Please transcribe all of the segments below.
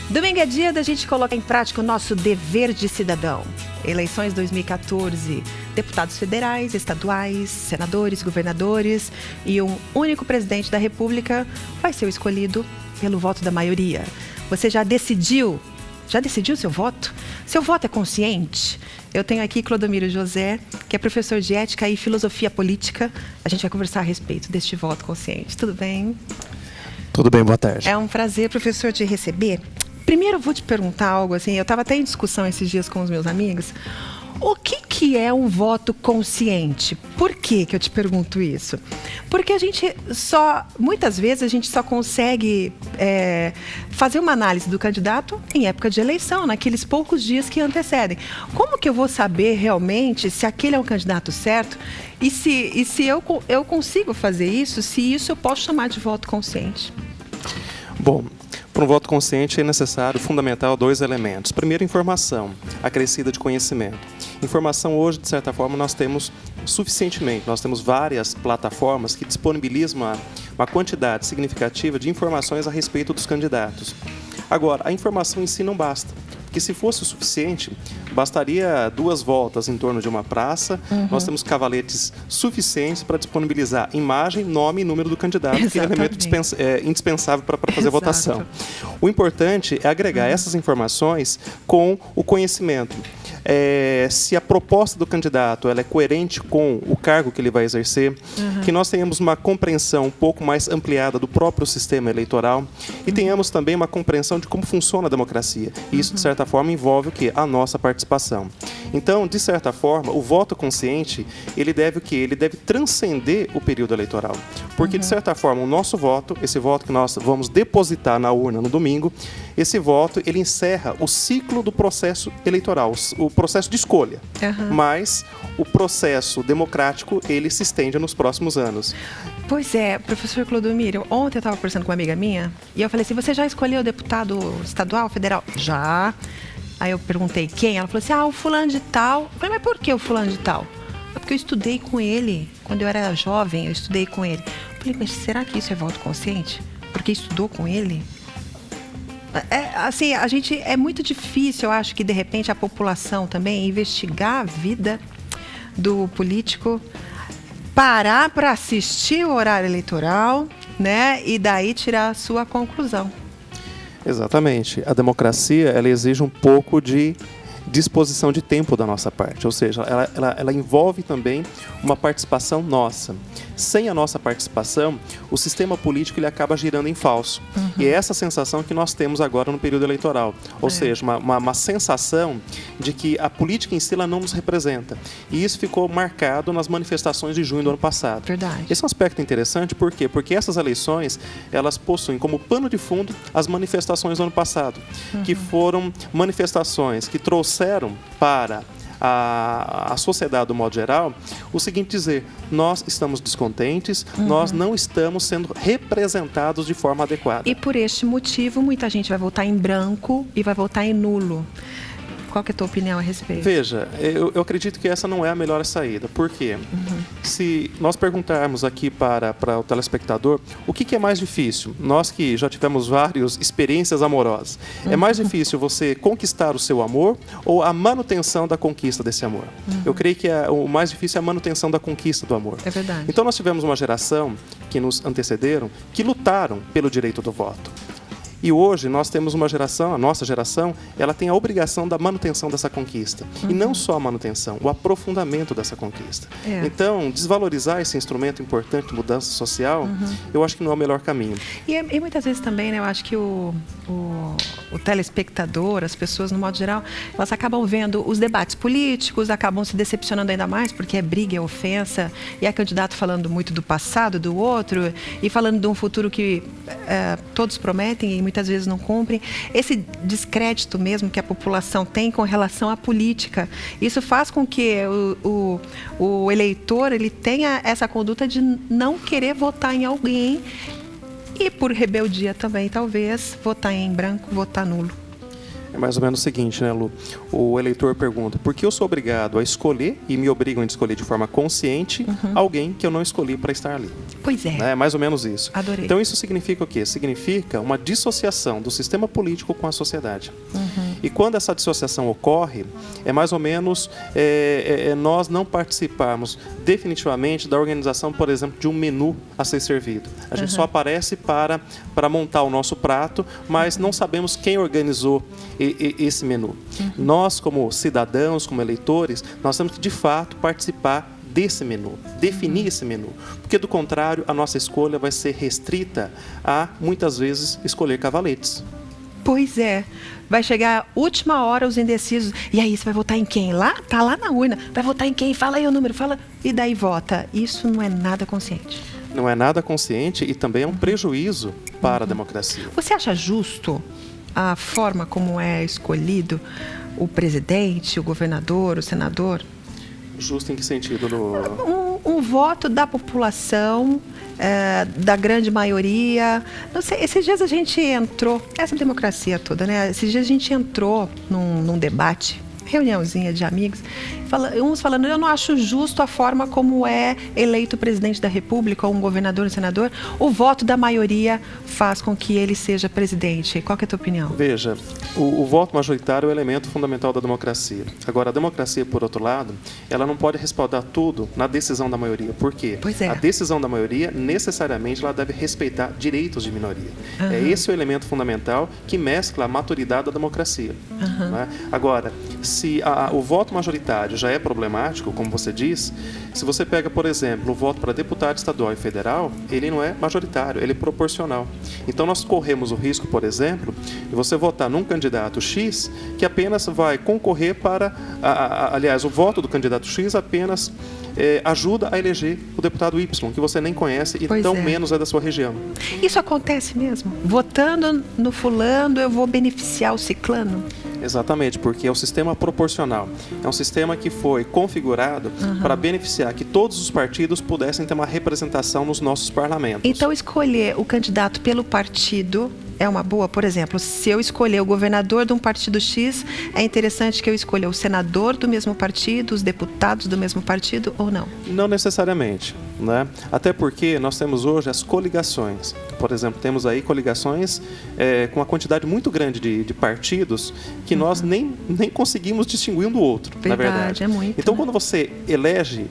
Domingo é dia da gente colocar em prática o nosso dever de cidadão. Eleições 2014, deputados federais, estaduais, senadores, governadores e um único presidente da República vai ser escolhido pelo voto da maioria. Você já decidiu? Já decidiu seu voto? Seu voto é consciente? Eu tenho aqui Clodomiro José, que é professor de Ética e Filosofia Política. A gente vai conversar a respeito deste voto consciente. Tudo bem? Tudo bem, boa tarde. É um prazer, professor, te receber. Primeiro eu vou te perguntar algo assim, eu estava até em discussão esses dias com os meus amigos. O que é um voto consciente? Por que eu te pergunto isso? Porque muitas vezes a gente só consegue fazer uma análise do candidato em época de eleição, naqueles poucos dias que antecedem. Como que eu vou saber realmente se aquele é o candidato certo e se eu consigo fazer isso, se isso eu posso chamar de voto consciente? Bom, para um voto consciente é necessário, fundamental, dois elementos. Primeiro, informação, acrescida de conhecimento. Informação hoje, de certa forma, nós temos suficientemente. Nós temos várias plataformas que disponibilizam uma quantidade significativa de informações a respeito dos candidatos. Agora, a informação em si não basta. Porque se fosse o suficiente, bastaria 2 voltas em torno de uma praça. Nós temos cavaletes suficientes para disponibilizar imagem, nome e número do candidato, que é elemento indispensável para fazer a votação. O importante é agregar essas informações com o conhecimento. Se a proposta do candidato ela é coerente com o cargo que ele vai exercer, que nós tenhamos uma compreensão um pouco mais ampliada do próprio sistema eleitoral e tenhamos também uma compreensão de como funciona a democracia. E isso, de certa forma, envolve o quê? A nossa participação. Então, de certa forma, o voto consciente, ele deve o quê? Ele deve transcender o período eleitoral. Porque, de certa forma, o nosso voto, esse voto que nós vamos depositar na urna no domingo, esse voto, ele encerra o ciclo do processo eleitoral, o processo de escolha. Mas o processo democrático, ele se estende nos próximos anos. Pois é, professor Clodomiro, ontem eu estava conversando com uma amiga minha e eu falei assim, você já escolheu deputado estadual, federal? Já. Aí eu perguntei quem? Ela falou assim, o fulano de tal. Eu falei, mas por que o fulano de tal? É porque eu estudei com ele. Quando eu era jovem, eu estudei com ele. Eu falei, mas será que isso é voto consciente? Porque estudou com ele? Assim, é muito difícil, eu acho que de repente a população também investigar a vida do político, parar para assistir o horário eleitoral, né? E daí tirar a sua conclusão. Exatamente. A democracia, ela exige um pouco de disposição de tempo da nossa parte, ou seja, ela envolve também uma participação nossa. Sem a nossa participação, o sistema político ele acaba girando em falso. E é essa sensação que nós temos agora no período eleitoral, ou seja, uma sensação de que a política em si ela não nos representa. E isso ficou marcado nas manifestações de junho do ano passado. Verdade. Esse é um aspecto interessante, por quê? Porque essas eleições, elas possuem como pano de fundo as manifestações do ano passado, que foram manifestações que trouxeram para a sociedade, do modo geral, o seguinte dizer, nós estamos descontentes, nós não estamos sendo representados de forma adequada. E por este motivo, muita gente vai votar em branco e vai votar em nulo. Qual que é a tua opinião a respeito? Veja, eu acredito que essa não é a melhor saída. Por quê? Se nós perguntarmos aqui para o telespectador, o que é mais difícil? Nós que já tivemos várias experiências amorosas. É mais difícil você conquistar o seu amor ou a manutenção da conquista desse amor? Eu creio que o mais difícil é a manutenção da conquista do amor. É verdade. Então nós tivemos uma geração que nos antecederam, que lutaram pelo direito do voto. E hoje nós temos uma geração, a nossa geração, ela tem a obrigação da manutenção dessa conquista. E não só a manutenção, o aprofundamento dessa conquista. Então, desvalorizar esse instrumento importante de mudança social, eu acho que não é o melhor caminho. E muitas vezes também, né, eu acho que o telespectador, as pessoas, no modo geral, elas acabam vendo os debates políticos, acabam se decepcionando ainda mais, porque é briga, é ofensa, e é candidato falando muito do passado, do outro, e falando de um futuro que todos prometem e muitas vezes não cumprem. Esse descrédito mesmo que a população tem com relação à política, isso faz com que o eleitor ele tenha essa conduta de não querer votar em alguém e por rebeldia também, talvez, votar em branco, votar nulo. É mais ou menos o seguinte, né, Lu? O eleitor pergunta, por que eu sou obrigado a escolher e me obrigam a escolher de forma consciente alguém que eu não escolhi para estar ali? Pois é. É mais ou menos isso. Adorei. Então isso significa o quê? Significa uma dissociação do sistema político com a sociedade. E quando essa dissociação ocorre, é mais ou menos nós não participarmos definitivamente da organização, por exemplo, de um menu a ser servido. A gente só aparece para montar o nosso prato, mas não sabemos quem organizou esse menu. Nós, como cidadãos, como eleitores, nós temos que, de fato, participar desse menu, definir esse menu. Porque, do contrário, a nossa escolha vai ser restrita a, muitas vezes, escolher cavaletes. Pois é. Vai chegar a última hora os indecisos. E aí, você vai votar em quem? Lá? Tá lá na urna. Vai votar em quem? Fala aí o número, fala. E daí vota. Isso não é nada consciente. Não é nada consciente e também é um prejuízo para a democracia. Você acha justo a forma como é escolhido o presidente, o governador, o senador? Justo em que sentido? No... Um voto da população, da grande maioria. Não sei, esses dias a gente entrou, essa democracia toda, né? Esses dias a gente entrou num debate, reuniãozinha de amigos, uns falando, eu não acho justo a forma como é eleito o presidente da República, ou um governador, um senador, o voto da maioria faz com que ele seja presidente. Qual que é a tua opinião? Veja, o voto majoritário é o elemento fundamental da democracia. Agora, a democracia, por outro lado, ela não pode respaldar tudo na decisão da maioria. Por quê? Pois é. A decisão da maioria, necessariamente, ela deve respeitar direitos de minoria. É esse o elemento fundamental que mescla a maturidade da democracia. Né? Agora, se o voto majoritário já é problemático, como você diz, se você pega, por exemplo, o voto para deputado estadual e federal, ele não é majoritário, ele é proporcional. Então, nós corremos o risco, por exemplo, de você votar num candidato X que apenas vai concorrer para... aliás, o voto do candidato X apenas ajuda a eleger o deputado Y, que você nem conhece e Pois tão é. menos é da sua região. Isso acontece mesmo? Votando no fulano, eu vou beneficiar o ciclano? Exatamente, porque é o sistema proporcional. É um sistema que foi configurado para beneficiar que todos os partidos pudessem ter uma representação nos nossos parlamentos. Então, escolher o candidato pelo partido é uma boa? Por exemplo, se eu escolher o governador de um partido X, é interessante que eu escolha o senador do mesmo partido, os deputados do mesmo partido ou não? Não necessariamente, né? Até porque nós temos hoje as coligações. Por exemplo, temos aí coligações com uma quantidade muito grande de partidos que nós nem conseguimos distinguir um do outro, na verdade. É muito. Então, quando você elege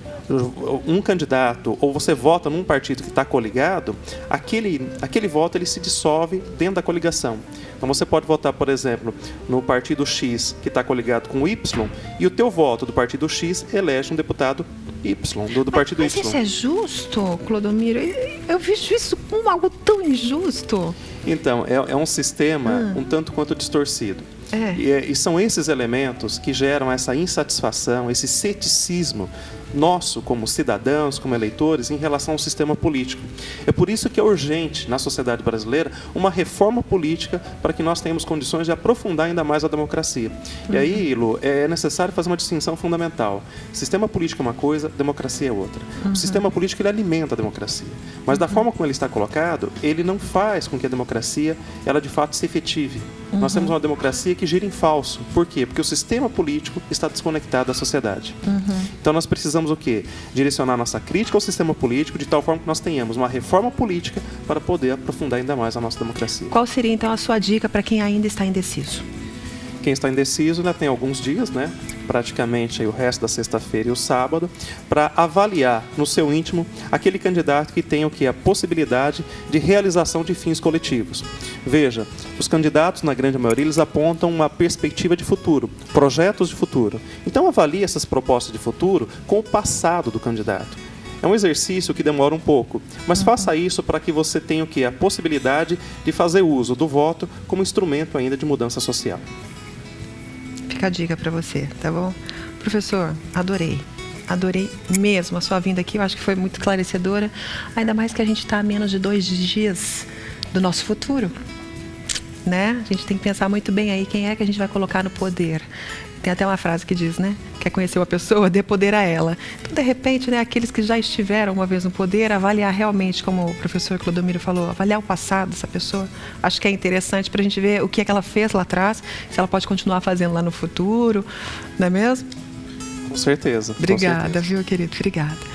um candidato ou você vota num partido que está coligado, aquele voto ele se dissolve dentro da coligação. Então, você pode votar, por exemplo, no partido X que está coligado com o Y e o teu voto do partido X elege um deputado Y, do partido Mas Y. isso é justo, Clodomiro? Eu vejo isso como algo tão injusto. Então, é um sistema um tanto quanto distorcido. E são esses elementos que geram essa insatisfação, esse ceticismo nosso como cidadãos, como eleitores, em relação ao sistema político. É por isso que é urgente, na sociedade brasileira, uma reforma política para que nós tenhamos condições de aprofundar ainda mais a democracia. E aí, Lu, é necessário fazer uma distinção fundamental. Sistema político é uma coisa, democracia é outra. O sistema político ele alimenta a democracia, mas da forma como ele está colocado, ele não faz com que a democracia, ela de fato se efetive. Nós temos uma democracia que gira em falso. Por quê? Porque o sistema político está desconectado da sociedade. Então nós precisamos o quê? Direcionar nossa crítica ao sistema político de tal forma que nós tenhamos uma reforma política para poder aprofundar ainda mais a nossa democracia. Qual seria então a sua dica para quem ainda está indeciso? Quem está indeciso ainda tem alguns dias, né? Praticamente aí o resto da sexta-feira e o sábado, para avaliar no seu íntimo aquele candidato que tem o que? A possibilidade de realização de fins coletivos. Veja, os candidatos, na grande maioria, eles apontam uma perspectiva de futuro, projetos de futuro. Então avalie essas propostas de futuro com o passado do candidato. É um exercício que demora um pouco, mas faça isso para que você tenha o que? A possibilidade de fazer uso do voto como instrumento ainda de mudança social. Fica a dica para você, tá bom? Professor, adorei. Adorei mesmo a sua vinda aqui. Eu acho que foi muito esclarecedora. Ainda mais que a gente está a menos de 2 dias do nosso futuro. né? A gente tem que pensar muito bem aí quem é que a gente vai colocar no poder. Tem até uma frase que diz, né? Quer conhecer uma pessoa, dê poder a ela. Então, de repente, né, aqueles que já estiveram uma vez no poder, avaliar realmente, como o professor Clodomiro falou, avaliar o passado dessa pessoa. Acho que é interessante para a gente ver o que é que ela fez lá atrás, se ela pode continuar fazendo lá no futuro, não é mesmo? Com certeza. Obrigada, com certeza. viu, querido? Obrigada.